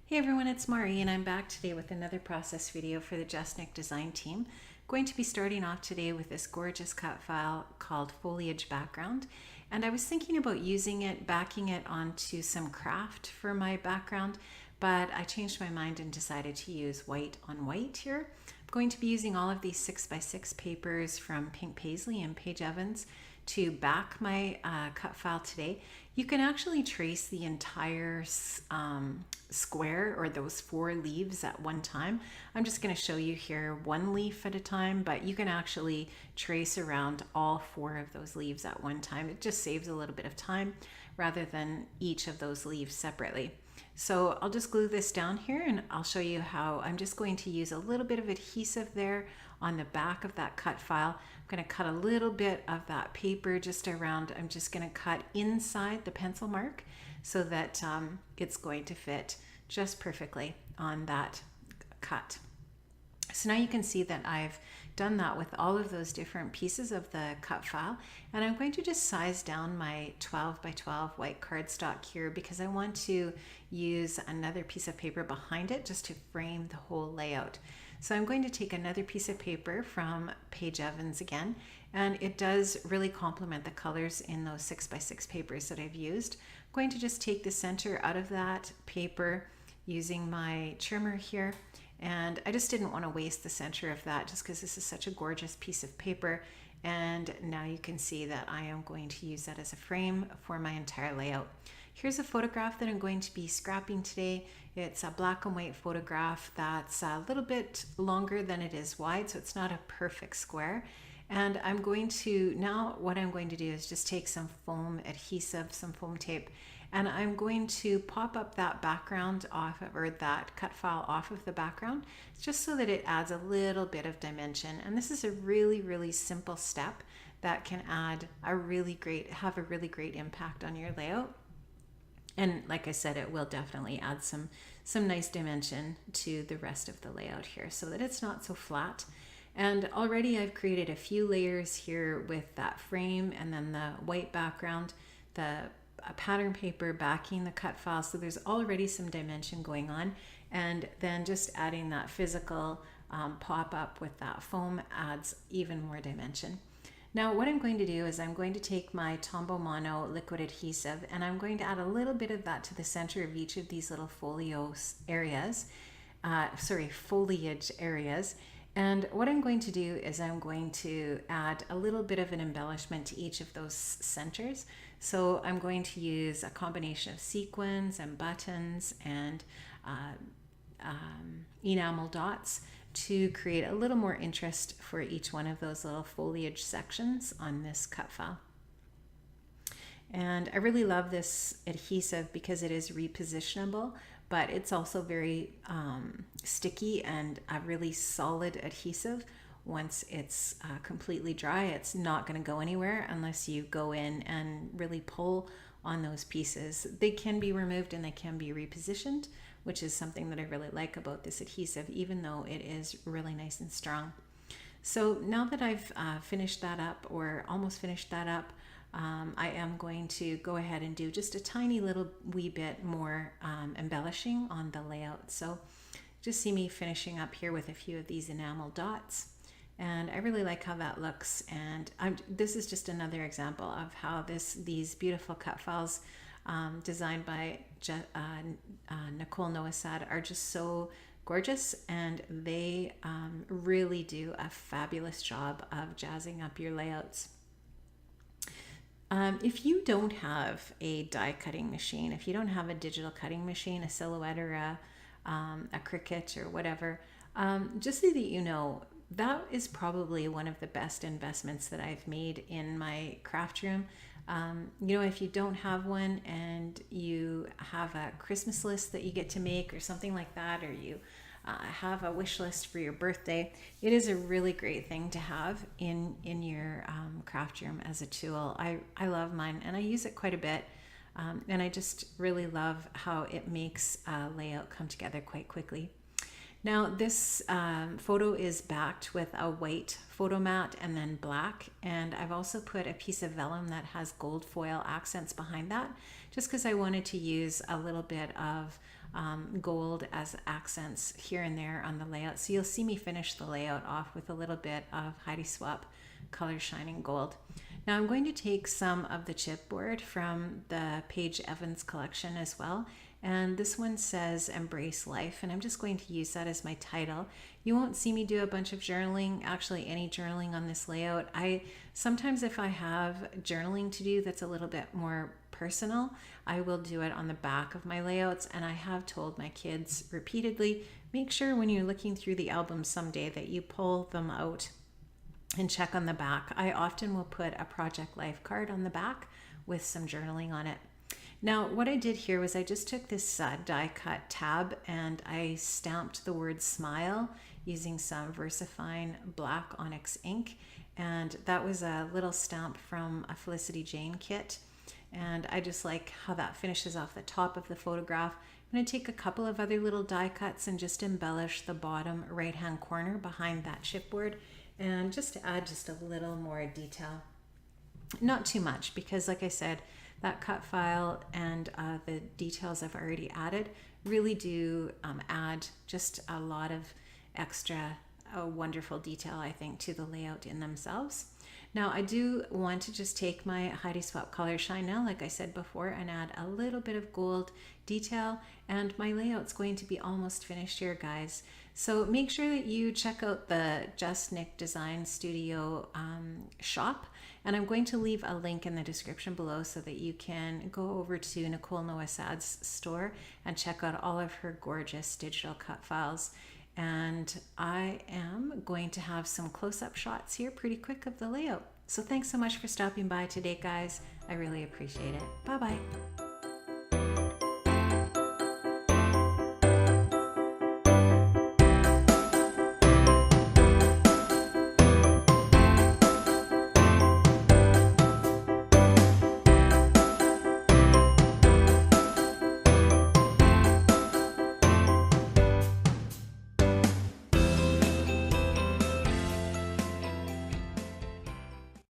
Hey everyone, it's Mari and I'm back today with another process video for the Jesnick design team. Going to be starting off today with this gorgeous cut file called Foliage Background, and I was thinking about using it, backing it onto some craft for my background, but I changed my mind and decided to use white on white here. I'm going to be using all of these 6x6 papers from Pink Paisley and Paige Evans to back my cut file today. You can actually trace the entire square or those 4 leaves at one time. I'm just going to show you here one leaf at a time, but you can actually trace around all 4 of those leaves at one time. It just saves a little bit of time rather than each of those leaves separately. So I'll just glue this down here and I'll show you how. I'm just going to use a little bit of adhesive there on the back of that cut file. I'm going to cut a little bit of that paper just around. I'm just going to cut inside the pencil mark so that it's going to fit just perfectly on that cut. So now you can see that I've done that with all of those different pieces of the cut file, and I'm going to just size down my 12 by 12 white cardstock here because I want to use another piece of paper behind it just to frame the whole layout. So I'm going to take another piece of paper from Paige Evans again, and it does really complement the colors in those 6x6 papers that I've used. I'm going to just take the center out of that paper using my trimmer here, and I just didn't want to waste the center of that just because this is such a gorgeous piece of paper. And now you can see that I am going to use that as a frame for my entire layout. Here's a photograph that I'm going to be scrapping today. It's a black and white photograph that's a little bit longer than it is wide, so it's not a perfect square. And I'm going to, now what I'm going to do is just take some foam adhesive, some foam tape, and I'm going to pop up that background off of, or that cut file off of the background, just so that it adds a little bit of dimension. And this is a really, really simple step that can add a really great, have a really great impact on your layout. And like I said, it will definitely add some nice dimension to the rest of the layout here so that it's not so flat. And already I've created a few layers here with that frame and then the white background, the pattern paper backing the cut file. So there's already some dimension going on. And then just adding that physical pop up with that foam adds even more dimension. Now what I'm going to do is I'm going to take my Tombow Mono liquid adhesive and I'm going to add a little bit of that to the center of each of these little foliage areas. And what I'm going to do is I'm going to add a little bit of an embellishment to each of those centers. So I'm going to use a combination of sequins and buttons and enamel dots to create a little more interest for each one of those little foliage sections on this cut file. And I really love this adhesive because it is repositionable, but it's also very sticky and a really solid adhesive. Once it's completely dry, it's not going to go anywhere unless you go in and really pull on those pieces. They can be removed and they can be repositioned, which is something that I really like about this adhesive, even though it is really nice and strong. So now that I've finished that up, or almost finished that up, I am going to go ahead and do just a tiny little wee bit more embellishing on the layout. So just see me finishing up here with a few of these enamel dots. And I really like how that looks. And this is just another example of how these beautiful cut files designed by Nicole Noasad are just so gorgeous, and they really do a fabulous job of jazzing up your layouts. If you don't have a die cutting machine, if you don't have a digital cutting machine, a Silhouette or a Cricut or whatever, just so that you know, that is probably one of the best investments that I've made in my craft room. You know, if you don't have one and you have a Christmas list that you get to make or something like that, or you have a wish list for your birthday, it is a really great thing to have in your craft room as a tool. I love mine and I use it quite a bit, and I just really love how it makes a layout come together quite quickly. Now this photo is backed with a white photo mat and then black, and I've also put a piece of vellum that has gold foil accents behind that, just because I wanted to use a little bit of gold as accents here and there on the layout. So you'll see me finish the layout off with a little bit of Heidi Swap Color Shining Gold. Now I'm going to take some of the chipboard from the Paige Evans collection as well. And this one says Embrace Life, and I'm just going to use that as my title. You won't see me do a bunch of journaling, actually any journaling on this layout. Sometimes if I have journaling to do that's a little bit more personal, I will do it on the back of my layouts. And I have told my kids repeatedly, make sure when you're looking through the album someday that you pull them out and check on the back. I often will put a Project Life card on the back with some journaling on it. Now, what I did here was I just took this die cut tab and I stamped the word smile using some VersaFine black onyx ink. And that was a little stamp from a Felicity Jane kit. And I just like how that finishes off the top of the photograph. I'm going to take a couple of other little die cuts and just embellish the bottom right-hand corner behind that chipboard, and just to add just a little more detail. Not too much, because like I said, that cut file and the details I've already added really do add just a lot of extra wonderful detail, I think, to the layout in themselves. Now I do want to just take my Heidi Swap Color Shine now, like I said before, and add a little bit of gold detail, and my layout's going to be almost finished here, guys. So make sure that you check out the Just Nick Design Studio shop, and I'm going to leave a link in the description below so that you can go over to Nicole Noah Sad's store and check out all of her gorgeous digital cut files. And I am going to have some close-up shots here pretty quick of the layout. So thanks so much for stopping by today, guys. I really appreciate it. Bye-bye.